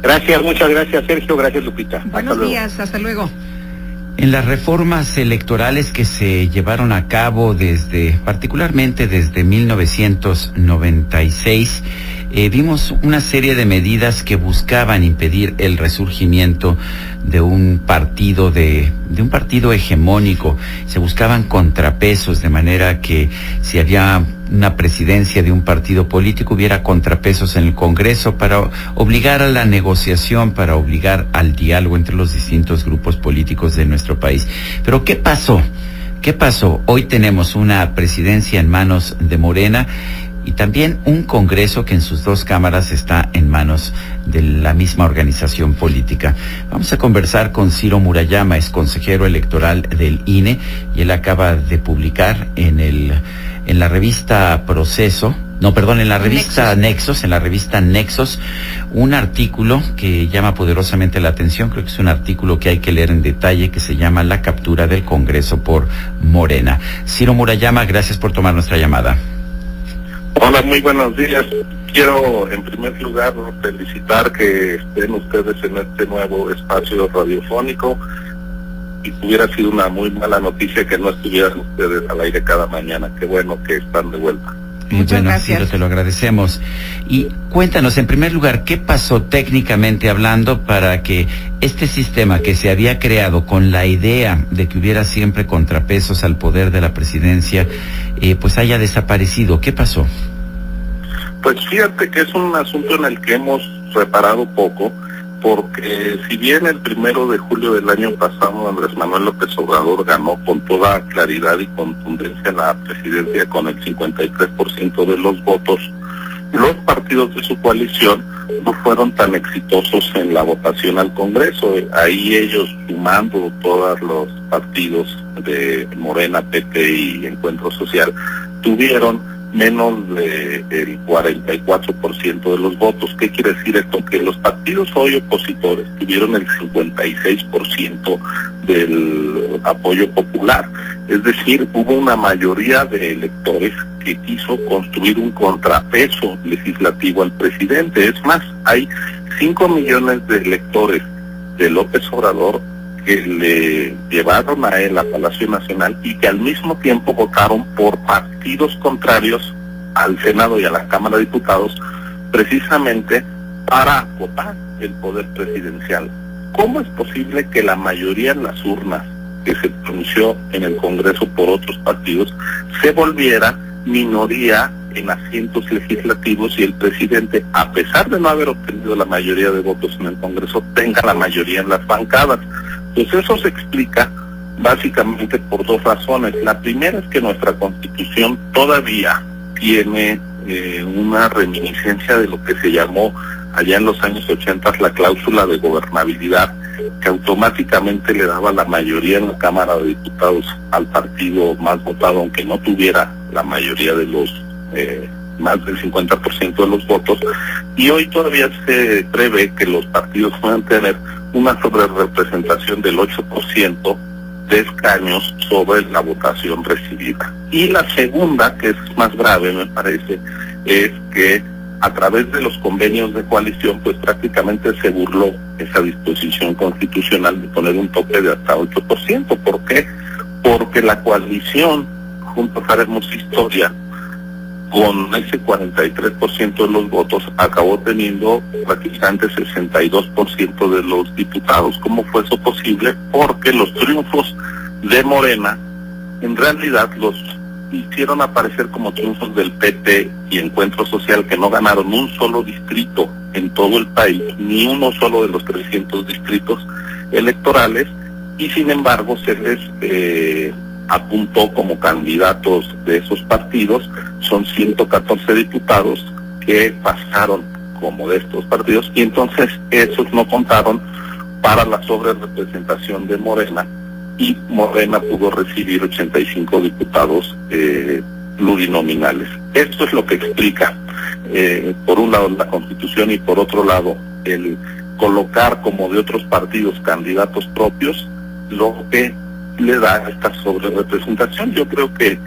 Gracias, muchas gracias, Sergio. Gracias, Lupita. Buenos días, hasta luego. En las reformas electorales que se llevaron a cabo particularmente desde 1996, vimos una serie de medidas que buscaban impedir el resurgimiento de un partido hegemónico. Se buscaban contrapesos, de manera que si había una presidencia de un partido político hubiera contrapesos en el Congreso para obligar a la negociación, para obligar al diálogo entre los distintos grupos políticos de nuestro país. Pero ¿qué pasó? ¿Qué pasó? Hoy tenemos una presidencia en manos de Morena y también un Congreso que en sus dos cámaras está en manos de la misma organización política. Vamos a conversar con Ciro Murayama, es consejero electoral del INE, y él acaba de publicar en la revista Nexos, un artículo que llama poderosamente la atención. Creo que es un artículo que hay que leer en detalle, que se llama La captura del Congreso por Morena. Ciro Murayama, gracias por tomar nuestra llamada. Hola, muy buenos días. Quiero en primer lugar felicitar que estén ustedes en este nuevo espacio radiofónico, y hubiera sido una muy mala noticia que no estuvieran ustedes al aire cada mañana. Qué bueno que están de vuelta. Muchas gracias. Ciro, te lo agradecemos. Y cuéntanos, en primer lugar, ¿qué pasó técnicamente hablando para que este sistema que se había creado con la idea de que hubiera siempre contrapesos al poder de la presidencia, pues haya desaparecido? ¿Qué pasó? Pues fíjate que es un asunto en el que hemos reparado poco, porque si bien el 1 de julio del año pasado Andrés Manuel López Obrador ganó con toda claridad y contundencia la presidencia con el 53% de los votos, los partidos de su coalición no fueron tan exitosos en la votación al Congreso. Ahí ellos, sumando todos los partidos de Morena, PT y Encuentro Social, tuvieron menos del 44% de los votos. ¿Qué quiere decir esto? Que los partidos hoy opositores tuvieron el 56% del apoyo popular. Es decir, hubo una mayoría de electores que quiso construir un contrapeso legislativo al presidente. Es más, hay 5 millones de electores de López Obrador que le llevaron a él a Palacio Nacional y que al mismo tiempo votaron por partidos contrarios al Senado y a la Cámara de Diputados, precisamente para acotar el poder presidencial. ¿Cómo es posible que la mayoría en las urnas que se pronunció en el Congreso por otros partidos se volviera minoría en asientos legislativos y el presidente, a pesar de no haber obtenido la mayoría de votos en el Congreso, tenga la mayoría en las bancadas? Pues eso se explica básicamente por dos razones. La primera es que nuestra Constitución todavía tiene una reminiscencia de lo que se llamó allá en los años 80 la cláusula de gobernabilidad, que automáticamente le daba la mayoría en la Cámara de Diputados al partido más votado, aunque no tuviera la mayoría de los más del 50% de los votos, y hoy todavía se prevé que los partidos puedan tener una sobrerepresentación del 8% de escaños sobre la votación recibida. Y la segunda, que es más grave me parece, es que a través de los convenios de coalición pues prácticamente se burló esa disposición constitucional de poner un tope de hasta 8%. ¿Por qué? Porque la coalición Juntos Haremos Historia, con ese 43% de los votos, acabó teniendo prácticamente 62% de los diputados. ¿Cómo fue eso posible? Porque los triunfos de Morena en realidad los hicieron aparecer como triunfos del PT y Encuentro Social, que no ganaron un solo distrito en todo el país, ni uno solo de los 300 distritos electorales, y sin embargo se les apuntó como candidatos de esos partidos. Son 114 diputados que pasaron como de estos partidos, y entonces esos no contaron para la sobrerepresentación de Morena, y Morena pudo recibir 85 diputados plurinominales. Esto es lo que explica, por un lado, la Constitución, y por otro lado, el colocar como de otros partidos candidatos propios, lo que le da esta sobrerepresentación. Yo creo que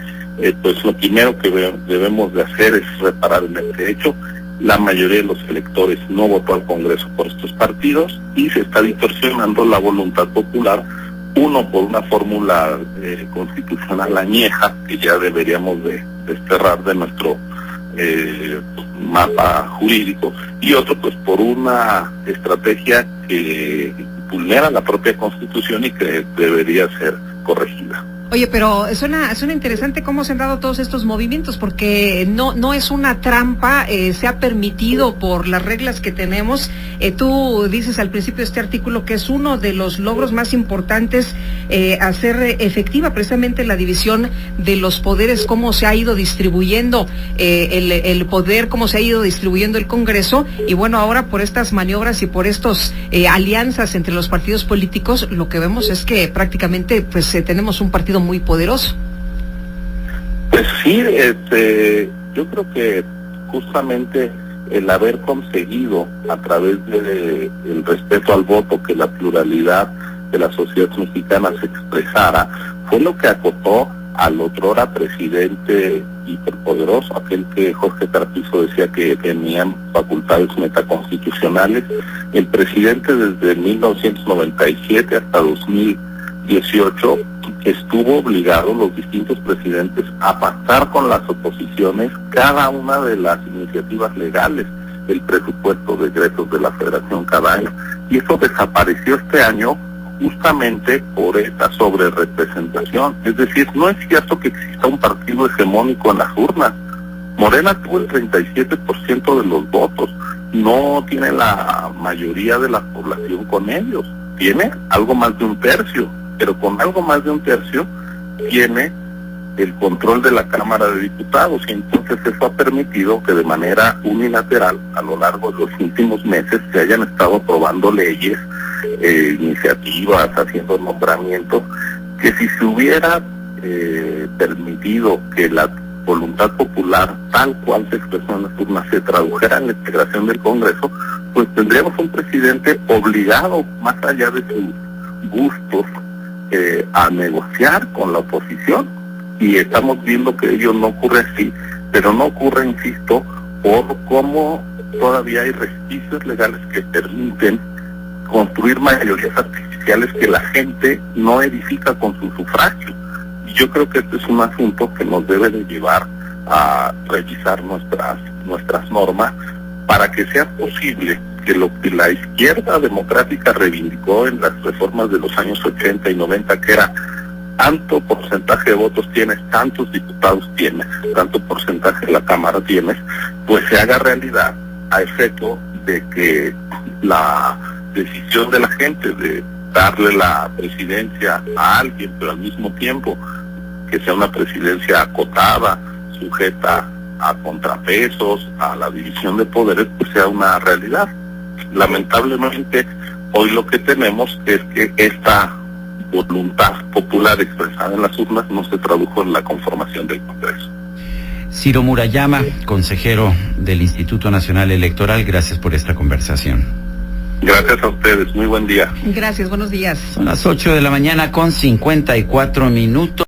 pues lo primero que debemos de hacer es reparar en este hecho, la mayoría de los electores no votó al Congreso por estos partidos y se está distorsionando la voluntad popular, uno por una fórmula constitucional añeja que ya deberíamos de desterrar de nuestro mapa jurídico, y otro pues por una estrategia que vulnera la propia Constitución y que debería ser corregida. Oye, pero suena interesante cómo se han dado todos estos movimientos, porque no es una trampa, se ha permitido por las reglas que tenemos. Tú dices al principio de este artículo que es uno de los logros más importantes hacer efectiva precisamente la división de los poderes, cómo se ha ido distribuyendo el poder, cómo se ha ido distribuyendo el Congreso, y bueno, ahora por estas maniobras y por estos alianzas entre los partidos políticos, lo que vemos es que prácticamente pues tenemos un partido muy poderoso. Pues sí, yo creo que justamente el haber conseguido a través de el respeto al voto que la pluralidad de la sociedad mexicana se expresara fue lo que acotó al otrora presidente hiperpoderoso, aquel que Jorge Carpizo decía que tenían facultades metaconstitucionales. El presidente desde 1997 hasta 2018 estuvo obligado, los distintos presidentes, a pactar con las oposiciones cada una de las iniciativas legales, el presupuesto de egresos de la Federación cada año, y eso desapareció este año justamente por esta sobrerepresentación. Es decir, no es cierto que exista un partido hegemónico en las urnas. Morena tuvo el 37% de los votos, no tiene la mayoría de la población con ellos, tiene algo más de un tercio, pero con algo más de un tercio tiene el control de la Cámara de Diputados, y entonces eso ha permitido que de manera unilateral a lo largo de los últimos meses se hayan estado aprobando leyes, iniciativas, haciendo nombramientos, que si se hubiera permitido que la voluntad popular tal cual se expresó en las urnas se tradujera en la integración del Congreso, pues tendríamos un presidente obligado, más allá de sus gustos, a negociar con la oposición, y estamos viendo que ello no ocurre así, pero no ocurre, insisto, por cómo todavía hay resquicios legales que permiten construir mayorías artificiales que la gente no edifica con su sufragio. Y yo creo que este es un asunto que nos debe de llevar a revisar nuestras normas para que sea posible que lo que la izquierda democrática reivindicó en las reformas de los años 80 y 90, que era tanto porcentaje de votos tienes, tantos diputados tienes, tanto porcentaje de la Cámara tienes, pues se haga realidad a efecto de que la decisión de la gente de darle la presidencia a alguien, pero al mismo tiempo que sea una presidencia acotada, sujeta a contrapesos, a la división de poderes, pues sea una realidad. Lamentablemente, hoy lo que tenemos es que esta voluntad popular expresada en las urnas no se tradujo en la conformación del Congreso. Ciro Murayama, consejero del Instituto Nacional Electoral, gracias por esta conversación. Gracias a ustedes, muy buen día. Gracias, buenos días. Son las 8 de la mañana con 54 minutos.